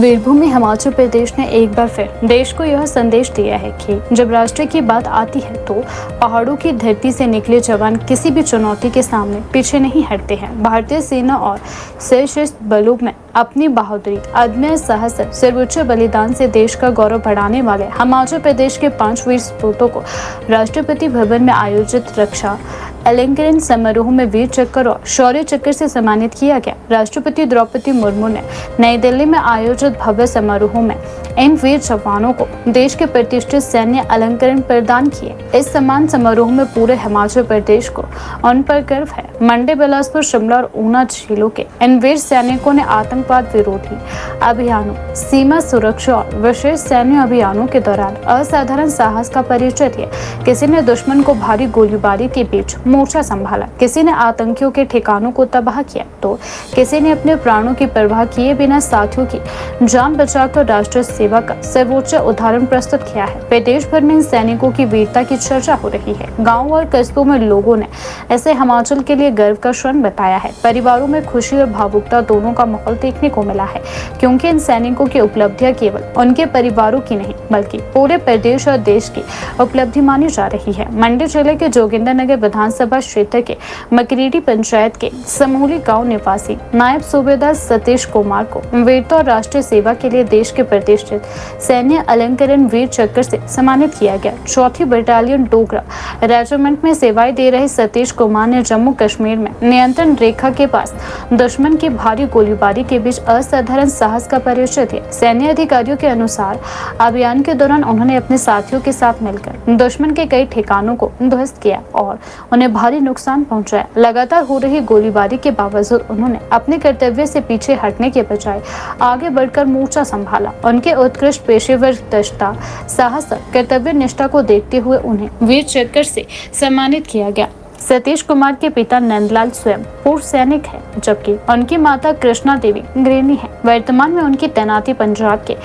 वीरभूमि हिमाचल प्रदेश ने एक बार फिर देश को यह संदेश दिया है कि जब राष्ट्र की बात आती है तो पहाड़ों की धरती से निकले जवान किसी भी चुनौती के सामने पीछे नहीं हटते हैं। भारतीय सेना और सशस्त्र बलों में अपनी बहादुरी, अदम्य साहस, सर्वोच्च बलिदान से देश का गौरव बढ़ाने वाले हिमाचल प्रदेश के 5 वीर सपूतों को राष्ट्रपति भवन में आयोजित रक्षा अलंकरण समारोह में वीर चक्र और शौर्य चक्र से सम्मानित किया गया। राष्ट्रपति द्रौपदी मुर्मू ने नई दिल्ली में आयोजित भव्य समारोह में इन वीर जवानों को देश के प्रतिष्ठित सैन्य अलंकरण प्रदान किए। इस सम्मान समारोह में पूरे हिमाचल प्रदेश को उन पर गर्व है। मंडी, बिलासपुर, शिमला और ऊना जिलों के इन वीर सैनिकों ने आतंकवाद विरोधी अभियानों, सीमा सुरक्षा और विशेष सैन्य अभियानों के दौरान असाधारण साहस का परिचय दिया। किसी ने दुश्मन को भारी गोलीबारी के बीच मोर्चा संभाला, किसी ने आतंकियों के ठिकानों को तबाह किया, तो किसी ने अपने प्राणों की परवाह किए बिना साथियों की जान बचाकर राष्ट्र सेवा का सर्वोच्च उदाहरण प्रस्तुत किया है। प्रदेश भर में इन सैनिकों की वीरता की चर्चा हो रही है। गाँव और कस्बों में लोगों ने ऐसे हिमाचल के लिए गर्व का क्षण बताया है। परिवारों में खुशी और भावुकता दोनों का माहौल देखने को मिला है, क्योंकि इन सैनिकों की उपलब्धियां केवल उनके परिवारों की नहीं बल्कि पूरे प्रदेश और देश की उपलब्धि मानी जा रही है। मंडी जिले के जोगिंद्रनगर विधानसभा क्षेत्र के मकरीडी पंचायत के समूली गांव निवासी नायब सूबेदार सतीश कुमार को वीरता और राष्ट्रीय सेवा के लिए देश के प्रतिष्ठित सैन्य अलंकरण वीर चक्र से सम्मानित किया गया। 4th बटालियन डोगरा रेजिमेंट में सेवाएं दे रहे सतीश कुमार ने जम्मू कश्मीर में नियंत्रण रेखा के पास दुश्मन की भारी गोलीबारी के बीच असाधारण साहस का परिचय दिया। सैन्य अधिकारियों के अनुसार अभियान के दौरान उन्होंने अपने साथियों के साथ मिलकर दुश्मन के कई ठिकानों को ध्वस्त किया और उन्हें भारी नुकसान पहुंचाया। लगातार हो रही गोलीबारी के बावजूद उन्होंने अपने कर्तव्य से पीछे हटने के बजाय आगे बढ़कर मोर्चा संभाला। उनके उत्कृष्ट पेशेवर दक्षता, साहस और कर्तव्य निष्ठा को देखते हुए उन्हें वीर चक्र से सम्मानित किया गया। सतीश कुमार के पिता नंदलाल स्वयं पूर्व सैनिक है, जबकि उनकी माता कृष्णा देवी गृहिणी है। वर्तमान में उनकी तैनाती पंजाब के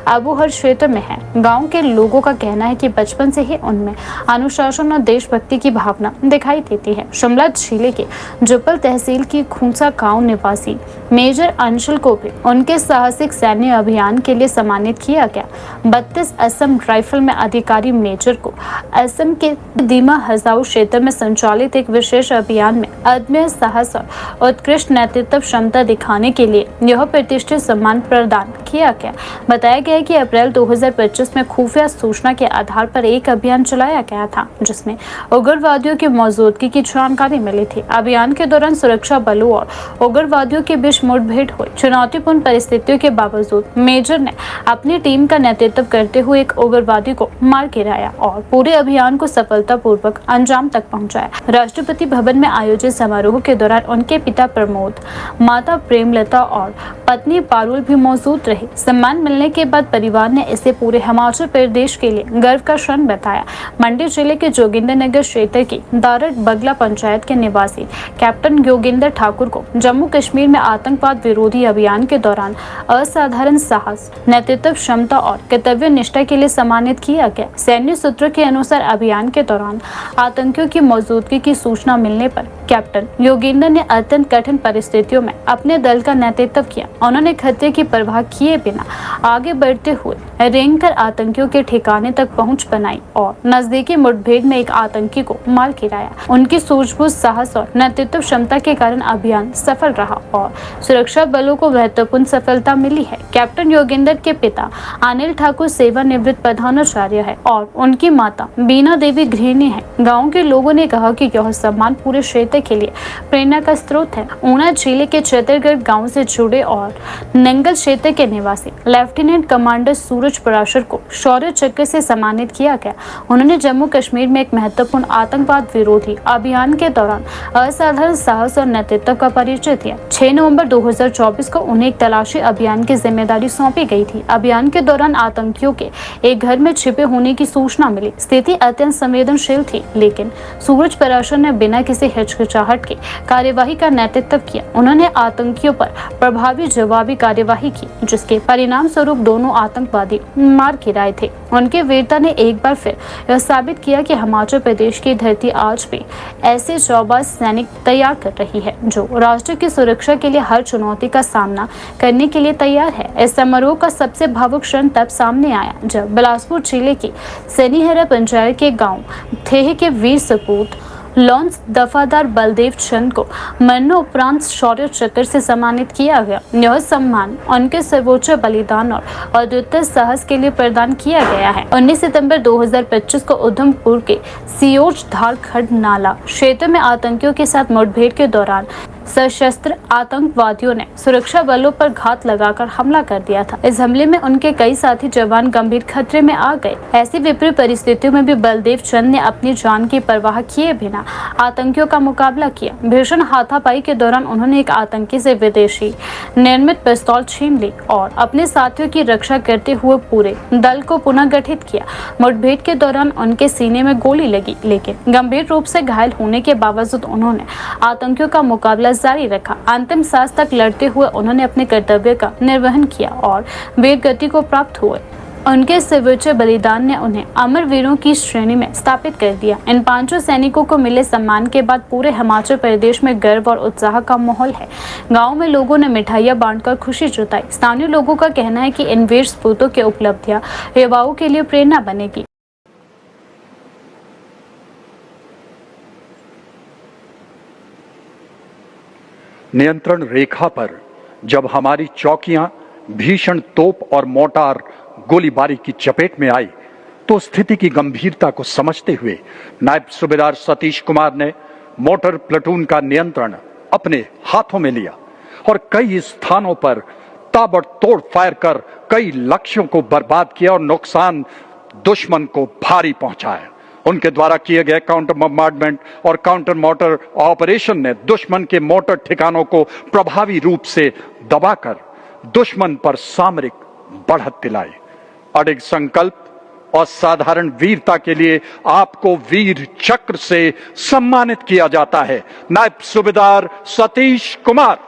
अबोहर क्षेत्र में है। गांव के लोगों का कहना है कि बचपन से ही उनमें अनुशासन और देशभक्ति की भावना दिखाई देती है। शिमला जिले के जुब्बल तहसील की खूंसा गांव निवासी मेजर अंशुल को भी उनके साहसिक सैन्य अभियान के लिए सम्मानित किया गया। 32 असम राइफल में अधिकारी मेजर को असम के दीमा हजाऊ क्षेत्र में संचालित एक विशेष अभियान में अदम्य साहस और उत्कृष्ट नेतृत्व क्षमता दिखाने के लिए यह प्रतिष्ठित सम्मान प्रदान किया गया। बताया गया कि अप्रैल 2025 में खुफिया सूचना के आधार पर एक अभियान चलाया गया था, जिसमें उग्रवादियों की मौजूदगी की जानकारी मिली थी। अभियान के दौरान सुरक्षा बलों और उग्रवादियों के बीच मुठभेड़ हुई। चुनौतीपूर्ण परिस्थितियों के बावजूद मेजर ने अपनी टीम का नेतृत्व करते हुए एक उग्रवादी को मार गिराया और पूरे अभियान को सफलतापूर्वक अंजाम तक पहुंचाया। राष्ट्रपति भवन में आयोजित समारोह के दौरान उनके पिता प्रमोद, माता प्रेमलता और पत्नी पारुल भी मौजूद रहे। सम्मान मिलने के बाद परिवार ने इसे पूरे हिमाचल प्रदेश के लिए गर्व का क्षण बताया। मंडी जिले के जोगिंद्रनगर क्षेत्र की दारट बगला पंचायत के निवासी कैप्टन योगेंद्र ठाकुर को जम्मू कश्मीर में आतंकवाद विरोधी अभियान के दौरान असाधारण साहस, नेतृत्व क्षमता और कर्तव्य निष्ठा के लिए सम्मानित किया गया। सैन्य सूत्रों के अनुसार अभियान के दौरान आतंकियों की मौजूदगी की सूचना मिलने पर कैप्टन योगेंद्र ने अत्यंत कठिन परिस्थितियों में अपने दल का नेतृत्व किया। उन्होंने खतरे की परवाह किए बिना आगे बढ़ते हुए रेंगकर आतंकियों के ठिकाने तक पहुंच बनाई और नजदीकी मुठभेड़ में एक आतंकी को मार गिराया। उनकी सूझबूझ, साहस और नेतृत्व क्षमता के कारण अभियान सफल रहा और सुरक्षा बलों को महत्वपूर्ण सफलता मिली है। कैप्टन योगेंद्र के पिता अनिल ठाकुर सेवानिवृत्त प्रधानाचार्य है और उनकी माता बीना देवी गृहिणी है। गाँव के लोगों ने कहा कि यह सम्मान पूरे क्षेत्र के लिए प्रेरणा का स्रोत है। ऊना जिले के चतरगढ़ गांव से जुड़े और नंगल क्षेत्र के निवासी लेफ्टिनेंट कमांडर सूरज पराशर को शौर्य चक्र से सम्मानित किया गया। उन्होंने जम्मू कश्मीर में एक महत्वपूर्ण आतंकवाद विरोधी अभियान के दौरान असाधारण साहस और नेतृत्व का परिचय दिया। 6 नवंबर 2024 को उन्हें एक तलाशी अभियान की जिम्मेदारी सौंपी गई थी। अभियान के दौरान आतंकियों के एक घर में छिपे होने की सूचना मिली। स्थिति अत्यंत संवेदनशील थी, लेकिन सूरज पराशर ने बिना किसी हिचकिचाहट के कार्यवाही का नेतृत्व किया। उन्होंने आतंकियों पर प्रभावी जवाबी कार्यवाही की, जिसके परिणाम स्वरूप दोनों आतंकवादी मार गिराए थे। उनकी वीरता ने एक बार फिर यह साबित किया कि हिमाचल प्रदेश की धरती आज भी ऐसे जांबाज सैनिक तैयार कर रही है जो राष्ट्र की सुरक्षा के लिए हर चुनौती का सामना करने के लिए तैयार है। इस समारोह का सबसे भावुक क्षण तब सामने आया जब बिलासपुर जिले की सनीहरा पंचायत के गांव थेह के वीर सपूत लॉन्स दफादार बलदेव चंद को मरणोपरांत शौर्य चक्र से सम्मानित किया गया। यह सम्मान उनके सर्वोच्च बलिदान और अद्वितीय साहस के लिए प्रदान किया गया है। 19 सितंबर 2025 को उधमपुर के सियोज धार खड्ड नाला क्षेत्र में आतंकियों के साथ मुठभेड़ के दौरान सशस्त्र आतंकवादियों ने सुरक्षा बलों पर घात लगाकर हमला कर दिया था। इस हमले में उनके कई साथी जवान गंभीर खतरे में आ गए। ऐसी विपरीत परिस्थितियों में भी बलदेव चंद ने अपनी जान की परवाह किए बिना आतंकियों का मुकाबला किया। भीषण हाथापाई के दौरान उन्होंने एक आतंकी से विदेशी निर्मित पिस्तौल छीन ली और अपने साथियों की रक्षा करते हुए पूरे दल को पुनः गठित किया। मुठभेड़ के दौरान उनके सीने में गोली लगी, लेकिन गंभीर रूप से घायल होने के बावजूद उन्होंने आतंकियों का मुकाबला जारी रखा। अंतिम सांस तक लड़ते हुए उन्होंने अपने कर्तव्य का निर्वहन किया और वीर गति को प्राप्त हुए। उनके सर्वोच्च बलिदान ने उन्हें अमर वीरों की श्रेणी में स्थापित कर दिया। इन 5 सैनिकों को मिले सम्मान के बाद पूरे हिमाचल प्रदेश में गर्व और उत्साह का माहौल है। गांव में लोगों ने मिठाइयां बांटकर खुशी जताई। स्थानीय लोगों का कहना है कि इन वीर सपूतों की उपलब्धियां युवाओं के लिए प्रेरणा बनेगी। नियंत्रण रेखा पर जब हमारी चौकियां भीषण तोप और मोर्टार गोलीबारी की चपेट में आई तो स्थिति की गंभीरता को समझते हुए नायब सूबेदार सतीश कुमार ने मोटर प्लाटून का नियंत्रण अपने हाथों में लिया और कई स्थानों पर ताबड़तोड़ फायर कर कई लक्ष्यों को बर्बाद किया और नुकसान दुश्मन को भारी पहुंचाया। उनके द्वारा किए गए काउंटर बम्बार्डमेंट और काउंटर मोटर ऑपरेशन ने दुश्मन के मोटर ठिकानों को प्रभावी रूप से दबाकर दुश्मन पर सामरिक बढ़त दिलाई। अडिग संकल्प और साधारण वीरता के लिए आपको वीर चक्र से सम्मानित किया जाता है। नायब सूबेदार सतीश कुमार।